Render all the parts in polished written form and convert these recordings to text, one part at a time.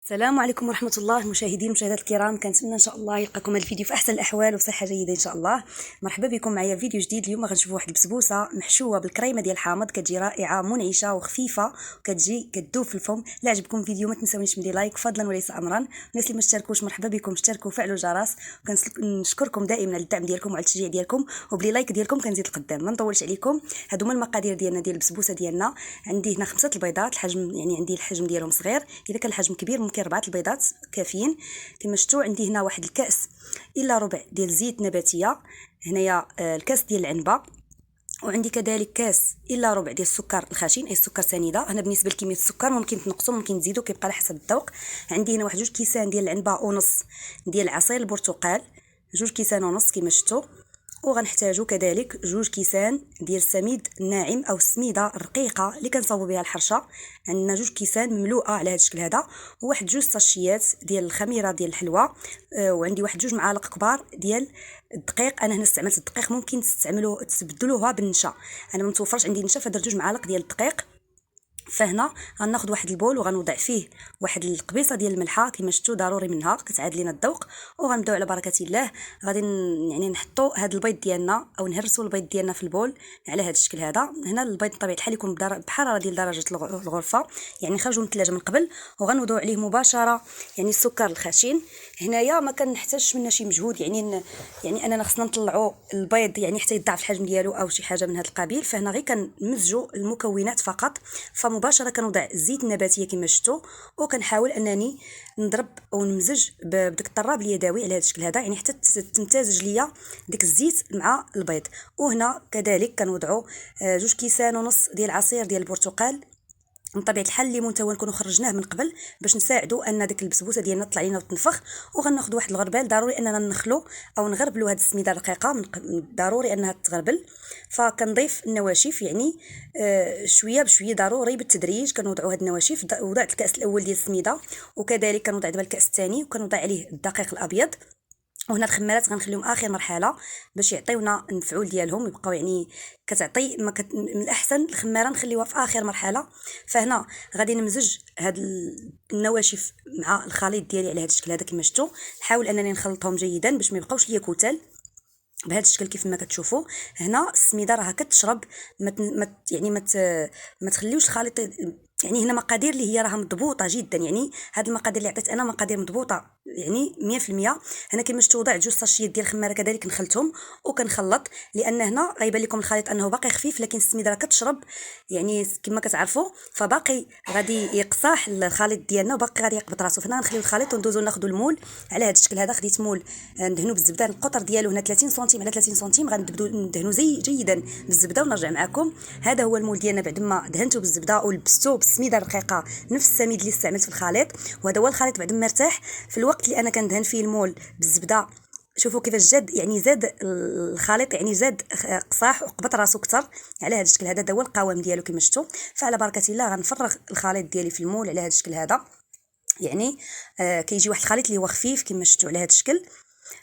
السلام عليكم ورحمة الله المشاهدين المشاهدات الكرام. كنتمنى ان شاء الله يلقاكم هذا الفيديو في احسن الاحوال وصحة جيدة ان شاء الله. مرحبا بكم معايا فيديو جديد. اليوم غنشوفوا واحد البسبوسة محشوة بالكريمة ديال الحامض، كتجي رائعة منعشة وخفيفة وكتجي كتذوب في الفم. لا عجبكم الفيديو ما تنساونيش من لايك فضلا وليس امرا. الناس اللي ما اشتركوش مرحبا بكم، اشتركوا وفعلوا الجرس، وكنشكركم دائما على الدعم ديالكم وعلى التشجيع ديالكم، وبلي لايك ديالكم كنزيد القدام. ما نطولش عليكم، هادو هما المقادير ديالنا ديال البسبوسة ديالنا. عندي هنا 5 البيضات، الحجم يعني عندي الحجم ديالهم صغير، اذا كان الحجم كبير ممكن 4 البيضات كافيين كما شفتوا. عندي هنا واحد الكاس الا ربع ديال زيت نباتيه، هنايا الكاس ديال العنبه، وعندي كذلك كاس الا ربع ديال السكر الخشن اي السكر سنيده. هنا بالنسبه لكميه السكر ممكن تنقصوا ممكن تزيدوا، كيبقى على حسب الذوق. عندي هنا واحد 2 كيسان ديال العنبه ونص ديال عصير البرتقال، 2 كيسان ونص كما شفتوا. وغنحتاجوا كذلك 2 كيسان ديال السميد الناعم او السميده الرقيقه اللي كنصاوبوا بها الحرشه. عندنا 2 كيسان مملوءه على هذا الشكل هذا، وواحد 2 ساشيات ديال الخميره ديال الحلوى، وعندي واحد 2 معالق كبار ديال الدقيق. انا هنا استعملت الدقيق، ممكن تستعملوا تبدلوها بالنشا، انا ما متوفرش عندي النشا فدرت 2 معالق ديال الدقيق. فهنا غناخذ واحد البول وغنوضع فيه واحد القبيصه ديال الملحه كما شفتوا، ضروري منها كتعاد لينا الذوق. وغنبداو على بركه الله، غادي يعني نحطوا هذا البيض ديالنا او نهرسوا البيض ديالنا في البول على هذا الشكل هذا. هنا البيض بطبيعه الحال يكون بحراره ديال درجه الغرفه، يعني خرجوا من الثلاجه من قبل، وغنوضعوا عليه مباشره يعني السكر الخشن. هنايا ما كنحتاجش منا شي مجهود، يعني اننا خصنا نطلعوا البيض يعني حتى يضاعف الحجم ديالو او شي حاجه من هذا القبيل. فهنا غير كنمزجوا المكونات فقط. فمباشره كنوضع الزيت النباتيه كما شفتوا، وكنحاول انني نضرب او نمزج بداك الطراب اليدوي على هذا الشكل هذا، يعني حتى تمتزج ليا ديك الزيت مع البيض. وهنا كذلك كنوضعوا 2 كيسان ونص ديال عصير ديال البرتقال، من طبيعه الحال الليمون تا هو نكونوا خرجناه من قبل باش نساعدوا ان ديك البسبوسه ديالنا تطلع لينا وتنفخ. وغناخذ واحد الغربال، ضروري اننا نخلو او نغربلوا هذه السميده الرقيقه، ضروري انها تغربل. فكنضيف النواشف يعني شويه بشويه، ضروري بالتدريج كنوضعوا هاد النواشف. وضعت الكاس الاول ديال السميده، وكذلك كنوضع دابا الكاس الثاني وكنوضع عليه الدقيق الابيض. وهنا الخمارات غنخليهم اخر مرحله باش يعطيونا المفعول ديالهم، يبقاو يعني كتعطي من الاحسن الخماره نخليوها في اخر مرحله. فهنا غادي نمزج هاد النواشف مع الخليط ديالي على هذا الشكل هذا كما شفتوا. نحاول انني نخلطهم جيدا باش ما يبقاوش ليا كتل بهذا الشكل كيف ما كتشوفوا. هنا السميده راها كتشرب، ما تخليوش الخليط، يعني هنا مقادير اللي هي راها مضبوطه جدا، يعني هاد المقادير اللي عطيت انا مقادير مضبوطه يعني 100%. هنا كما شفتوا وضعت 2 ساشيات ديال الخماره كذلك نخلتهم وكنخلط، لان هنا غيبان لكم الخليط انه باقي خفيف لكن السميده راه كتشرب يعني كما كتعرفوا، فباقي غادي يقصاح الخليط ديالنا وباقي غادي يقبط راسو. فهنا نخليو الخليط وندوزو ناخذوا المول على هذا الشكل هذا. خديت مول ندهنو بالزبده، القطر ديالو هنا 30 سنتيم على 30 سنتيم، غنبداو ندهنو جيدا بالزبده ونرجع معكم. هذا هو المول ديالنا بعد ما دهنته بالزبده ولبستو بالسميده الرقيقه نفس السميد اللي استعملت في الخليط. وهذا هو الخليط بعد ما ارتاح في الوقت اللي انا كندهن فيه المول بالزبده. شوفوا كيفاش زاد، يعني زاد الخليط، يعني زاد قصاح وقبط راسو اكثر على هذا الشكل هذا. هو القوام ديالو كما شفتوا. فعلى بركه الله غنفرغ الخليط ديالي في المول على هذا الشكل هذا، يعني كيجي واحد الخليط اللي هو خفيف كما شفتوا على هذا الشكل.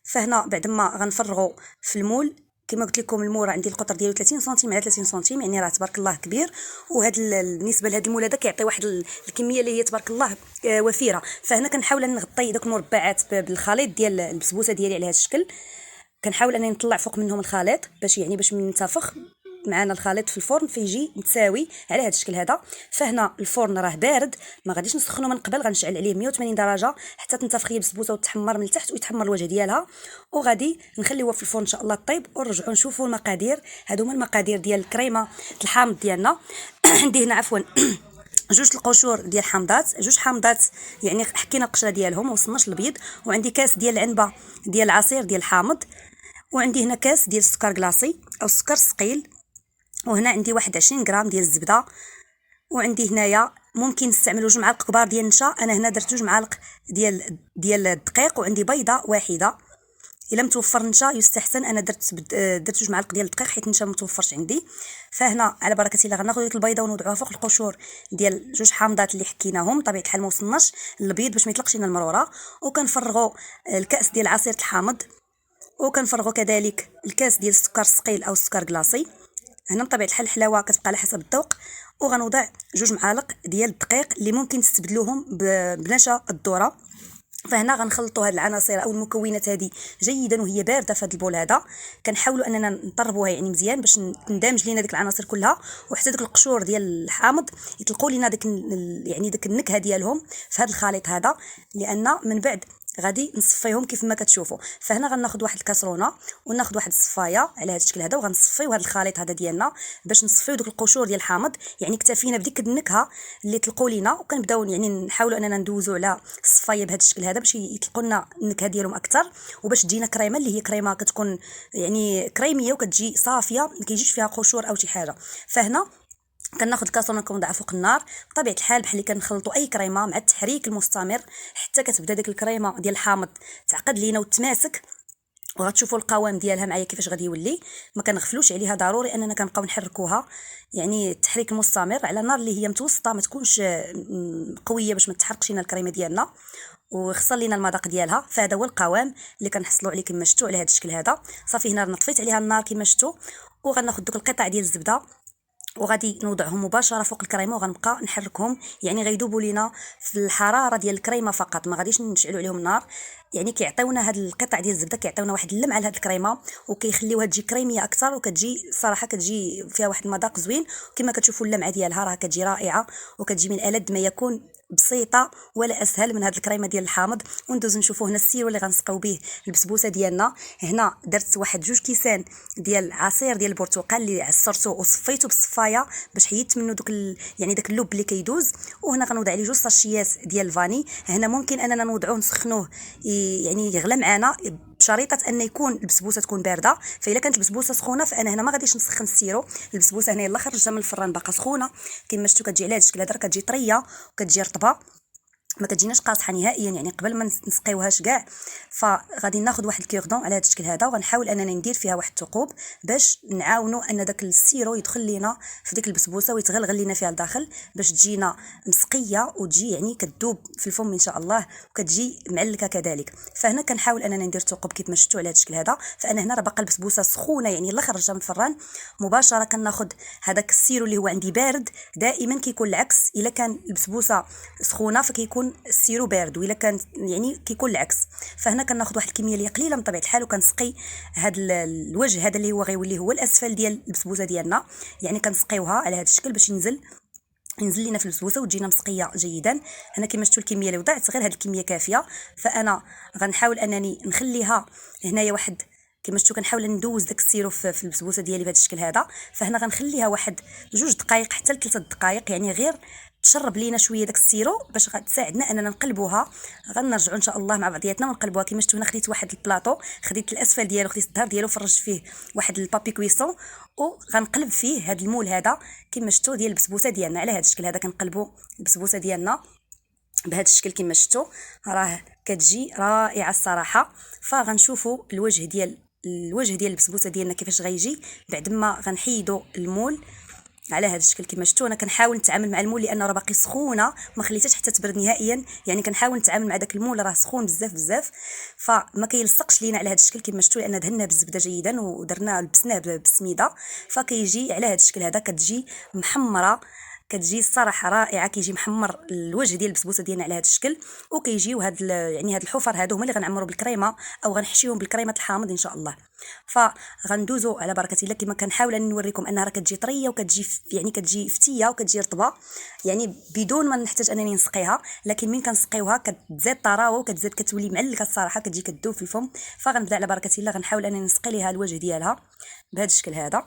فهنا بعد ما غنفرغوا في المول كما قلت لكم، المول عندي القطر ديالو 30 سنتيم على 30 سنتيم، يعني راه تبارك الله كبير. وهذا بالنسبه لهذا المول هذا كيعطي واحد الكميه اللي هي تبارك الله وفيره. فهنا كنحاول نغطي داك المربعات بالخليط ديال البسبوسه ديالي على هذا الشكل. كنحاول انني نطلع فوق منهم الخليط باش من ينتفخ معنا الخليط في الفرن فيجي متساوي على هذا الشكل هذا. فهنا الفرن راه بارد، ما غاديش نسخنو من قبل، غنشعل عليه 180 درجه حتى تنتفخ لي البسبوسه وتحمر من التحت ويتحمر الوجه ديالها، وغادي نخليوها في الفرن ان شاء الله طيب. ونرجعوا نشوفوا المقادير. هادو هما المقادير ديال الكريمه الحامض ديالنا. عندي هنا عفوا 2 القشور ديال حامضات، 2 حامضات يعني حكينا القشره ديالهم وصلناش البيض. وعندي كاس ديال العنبه ديال العصير ديال الحامض. وعندي هنا كاس ديال السكر كلاصي او السكر الثقيل. وهنا عندي 21 غرام ديال الزبده. وعندي هنايا ممكن نستعملوا 2 معالق كبار ديال النشا، انا هنا درت 2 معالق ديال الدقيق. وعندي بيضه واحده، الا متوفر نشا يستحسن. انا درت 2 معالق ديال الدقيق حيت النشا متوفرش عندي. فهنا على بركه الله غناخذ ديك البيضه ونوضعوها فوق القشور ديال 2 حامضات اللي حكيناهم. طبيعه الحال ما وصلناش للبيض باش ما يطلقش لنا المروره. وكنفرغوا الكاس ديال عصير الحامض، وكنفرغوا كذلك الكاس ديال السكر الثقيل او السكر كلاصي. هنا بطبيعه الحال الحلاوه كتبقى على حسب الذوق. وغنوضع 2 معالق ديال الدقيق اللي ممكن تستبدلوهم بنشا الذره. فهنا غنخلطوا هاد العناصر او المكونات هذه جيدا وهي بارده في هذا البول هذا. كنحاولوا اننا نطربوها يعني مزيان باش تندمج لينا ديك العناصر كلها، وحتى ديك القشور ديال الحامض يطلقوا لينا ديك يعني ديك النكهه ديالهم في هذا الخليط هذا، لان من بعد غادي نصفيهم كيف ما كتشوفوا. فهنا غناخذ واحد الكاسرونه وناخذ واحد الصفايه على هذا الشكل هذا، وغنصفيو هذا الخليط هذا ديالنا باش نصفيو دوك القشور ديال الحامض. يعني اكتفينا بديك النكهه اللي طلقوا لينا، وكنبداو يعني نحاولوا اننا ندوزو على الصفايه بهذا الشكل هذا باش يطلقوا لنا النكهه ديالهم اكثر، وباش تجينا كريمه اللي هي كريمه كتكون يعني كريميه وكتجي صافيه ما كيجيش فيها قشور او شي حاجه. فهنا كناخذ الكاسرونه كنوضعها فوق النار بطبيعه الحال بحال اللي كنخلطوا اي كريمه، مع التحريك المستمر حتى كتبدا ديك الكريمه ديال الحامض تعقد لينا وتماسك. وغتشوفوا القوام ديالها معايا كيفاش غادي يولي. ما كنغفلوش عليها، ضروري اننا كنبقاو نحركوها، يعني التحريك المستمر على نار اللي هي متوسطه، ما تكونش قويه باش ما تحرقش لنا الكريمه ديالنا ويخسر لينا المذاق ديالها. فهذا هو القوام اللي كنحصلوا عليه كما شفتوا على هذا الشكل هذا. صافي هنا نطفيت عليها النار كما شفتوا، وغناخذ دوك القطع ديال الزبده وغادي نوضعهم مباشره فوق الكريمه، وغنبقى نحركهم يعني غيذوبوا لينا في الحراره ديال الكريمه فقط، ما غاديش نشعلوا عليهم النار. يعني كيعطيونا هاد القطع ديال الزبده كيعطيونا واحد اللمعه لهاد الكريمه، وكيخليوها تجي كريميه اكثر، وكتجي صراحه كتجي فيها واحد المذاق زوين. وكما كتشوفوا اللمعه ديالها راه كتجي رائعه، وكتجي من ألذ ما يكون، بسيطه ولا اسهل من هاد الكريمه ديال الحامض. وندوزو نشوفوا هنا السيرو اللي غنسقيو به البسبوسه ديالنا. هنا درت واحد 2 كيسان ديال عصير ديال البرتقال اللي عصرته وصفيته بالصفايه باش حيدت منه دوك يعني داك اللب اللي كيدوز. وهنا غنوضع عليه 2 ساشيات ديال الفاني. هنا ممكن اننا نوضعوه نسخنوه يعني يغلى معنا بشريطه ان يكون البسبوسه تكون بارده. فاذا كانت البسبوسه سخونه فانا هنا ما غاديش نسخن السيرو. البسبوسه هنا يلا خرجتها من الفران باقا سخونه كما شفتوا، كتجي على هذا الشكل هذا، كتجي طريه وكتجي رطبه، ما كتجيناش قاصحه نهائيا يعني قبل ما نسقيوهاش كاع. فغادي ناخذ واحد الكيردون على هذا الشكل هذا، وغنحاول اننا ندير فيها واحد الثقوب باش نعاونوا ان داك السيرو يدخل لينا في ديك البسبوسه ويتغلغل لينا فيها لداخل باش تجينا مسقيه وتجي يعني كتذوب في الفم ان شاء الله، وكتجي معلكه كذلك. فهنا كنحاول اننا ندير الثقوب كيف ما شفتوا على هذا الشكل هذا. فانا هنا راه باقا البسبوسه سخونه يعني يلا خرجتها من الفران مباشره كناخذ هذاك السيرو اللي هو عندي بارد. دائما كيكون العكس، الا كان البسبوسه سخونه فكيكون السيرو بارد، والا كان يعني كيكون العكس. فهنا كناخذ واحد الكميه اللي قليله من طبيعه الحال، وكنسقي هذا الوجه هذا اللي هو غيولي هو الاسفل ديال البسبوسه ديالنا. يعني كنسقيوها على هذا الشكل باش ينزل لينا في البسبوسه وتجينا مسقيه جيدا. هنا كما شفتوا الكميه اللي وضعت غير هذه الكميه كافيه. فانا غنحاول انني نخليها هنايا واحد كما شفتوا، كنحاول ندوز داك السيرو في البسبوسه ديالي بهذا الشكل هذا. فهنا غنخليها واحد 2 دقائق حتى ل 3 دقائق، يعني غير تشرب لينا شويه داك السيرو باش غتساعدنا اننا نقلبوها. غنرجعوا ان شاء الله مع بعضياتنا ونقلبوها. كما شفتوا هنا خديت واحد البلاطو، خديت الاسفل ديالو، خديت الظهر ديالو، فرجت فيه واحد البابي كويسون، وغنقلب فيه هذا المول هذا كما شفتوا ديال البسبوسه ديالنا على هذا الشكل هذا. كنقلبوا البسبوسه ديالنا بهذا الشكل كما شفتوا، راه كتجي رائعه الصراحه. فغنشوفوا الوجه ديال البسبوسه ديالنا كيفاش غيجي بعد ما غنحيدوا المول على هذا الشكل كما شفتوا. انا كنحاول نتعامل مع المول لانه راه باقي سخونه، ما خليتهاش حتى تبرد نهائيا، يعني كنحاول نتعامل مع داك المول راه سخون بزاف بزاف، فما كيلصقش لينا على هذا الشكل كما شفتوا، لان دهناه بالزبده جيدا ودرناه لبسناه بالسميده. فكيجي على هذا الشكل هذا، كتجي محمره، كتجي الصراحه رائعه. كيجي محمر الوجه ديال البسبوسه ديالنا على هذا الشكل، وكيجيو يعني هاد الحفر هادو هما اللي غنعمروا بالكريمه او غنحشيهم بالكريمه الحامض ان شاء الله. فغندوزو على بركه الله. كما كنحاول نوريكم انها راه كتجي طريه وكتجي يعني كتجي فتيه وكتجي رطبه، يعني بدون ما نحتاج انني نسقيها، لكن من كنسقيوها كتزاد طراوه وكتزاد كتولي معلكه الصراحه، كتجي كتذوب في الفم. فغنبدا على بركه الله، غنحاول انني نسقي ليها الوجه ديالها بهذا الشكل هذا.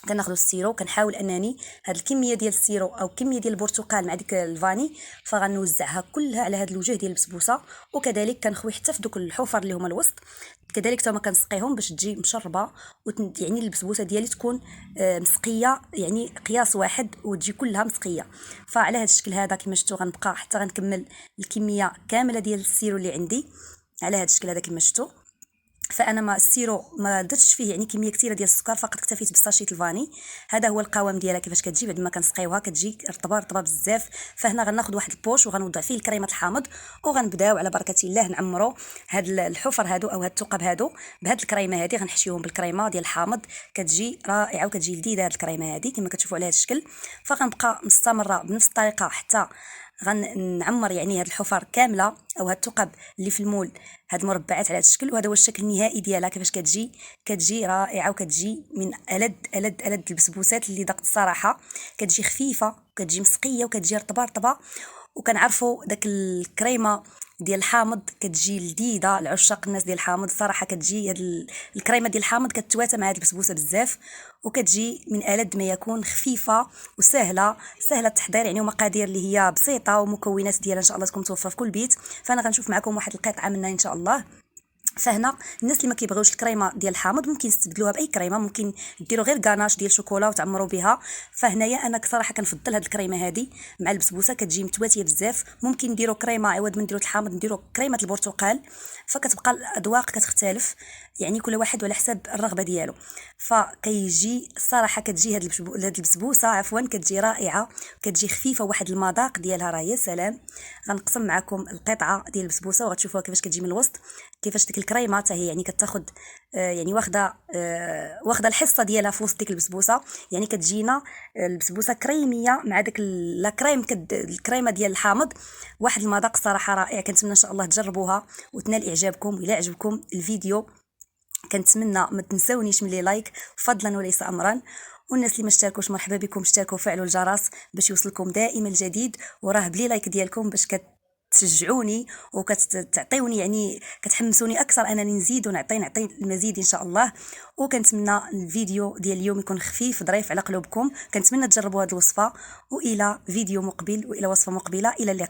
كناخذ السيرو، كنحاول انني هاد الكميه ديال السيرو او كميه ديال البرتقال مع ديك الفاني فغنوزعها كلها على هاد الوجه ديال البسبوسه. وكذلك كنخوي حتى في دوك الحفر اللي هما الوسط، كذلك حتى ما كنسقيهم باش تجي مشربه يعني البسبوسه ديالي تكون مسقيه، يعني قياس واحد وتجي كلها مسقيه. فعلى هذا الشكل هذا كما شفتوا غنبقى حتى غنكمل الكميه كامله ديال السيرو اللي عندي على هذا الشكل هذا كما شفتوا. فانا ما السيرو ما درتش فيه يعني كميه كثيره ديال السكر، فقط اكتفيت بالساشيت الفاني. هذا هو القوام ديالها كيفاش كتجي بعد ما كنسقيوها، كتجي رطبه رطبه بزاف. فهنا غناخذ واحد البوش وغنوضع فيه الكريمه الحامض، وغنبداو على بركه الله نعمروا هاد الحفر هادو او هاد الثقب هادو بهاد الكريمه هادي. غنحشيوهم بالكريمه ديال الحامض، كتجي رائعه وكتجي لذيذه هاد الكريمه هادي كما كتشوفوا على هاد الشكل. فغنبقى مستمره بنفس الطريقه حتى غنعمر يعني هاد الحفر كامله او هاد الثقب اللي في المول، هاد المربعات على هاد الشكل. وهذا هو الشكل النهائي ديالها كيفاش كتجي رائعه، وكتجي من ألد البسبوسات اللي ذقت الصراحه. كتجي خفيفه وكتجي مسقيه وكتجي رطبه رطبه، وكنعرفوا داك الكريمه ديال الحامض كتجي لذيذه لعشاق الناس ديال الحامض. الصراحه كتجي هاد الكريمه ديال الحامض كتواتى مع هاد البسبوسه بزاف، وكتجي من ألد ما يكون، خفيفه وسهله التحضير يعني، ومقادير اللي هي بسيطه، ومكونات ديالها ان شاء الله تكون متوفره في كل بيت. فانا غنشوف معكم واحد القطعه منها ان شاء الله. فهنا الناس اللي ما كيبغيوش الكريمه ديال الحامض ممكن يستبدلوها باي كريمه، ممكن ديروا غير غاناش ديال شوكولا وتعمروا بها. فهنايا انا صراحه كنفضل هاد الكريمه هادي مع البسبوسه، كتجي متواتيه بزاف. ممكن نديروا كريمه عوض من نديروا الحامض نديروا كريمه البرتقال، فكتبقى الاذواق كتختلف يعني، كل واحد على حسب الرغبه ديالو. فكيجي الصراحه كتجي هاد البسبوسه عفوا كتجي رائعه، كتجي خفيفه، واحد المذاق ديالها راه يا سلام. غنقسم معكم القطعه ديال البسبوسه وغتشوفوها كيفاش كتجي من الوسط، كيفاش ديك الكريمه حتى هي يعني كتاخد يعني واخده الحصه ديالها في وسط ديك البسبوسه. يعني كتجينا البسبوسه كريميه مع داك لا كريم الكريمه ديال الحامض. واحد المذاق صراحه رائع. كنتمنى ان شاء الله تجربوها وتنال اعجابكم. الى عجبكم الفيديو كنتمنى ما تنسونيش من لي لايك فضلا وليس امرا. والناس اللي ما اشتركوش مرحبا بكم، اشتركوا وفعلوا الجرس باش يوصلكم دائما الجديد. وراه بلي لايك ديالكم باش تشجعوني وكتعطيوني يعني كتحمسوني اكثر انني نزيد ونعطي المزيد ان شاء الله. وكنتمنى الفيديو ديال اليوم يكون خفيف ظريف على قلوبكم. كنتمنى تجربوا هذه الوصفه، والى فيديو مقبل والى وصفه مقبله. الى اللقاء.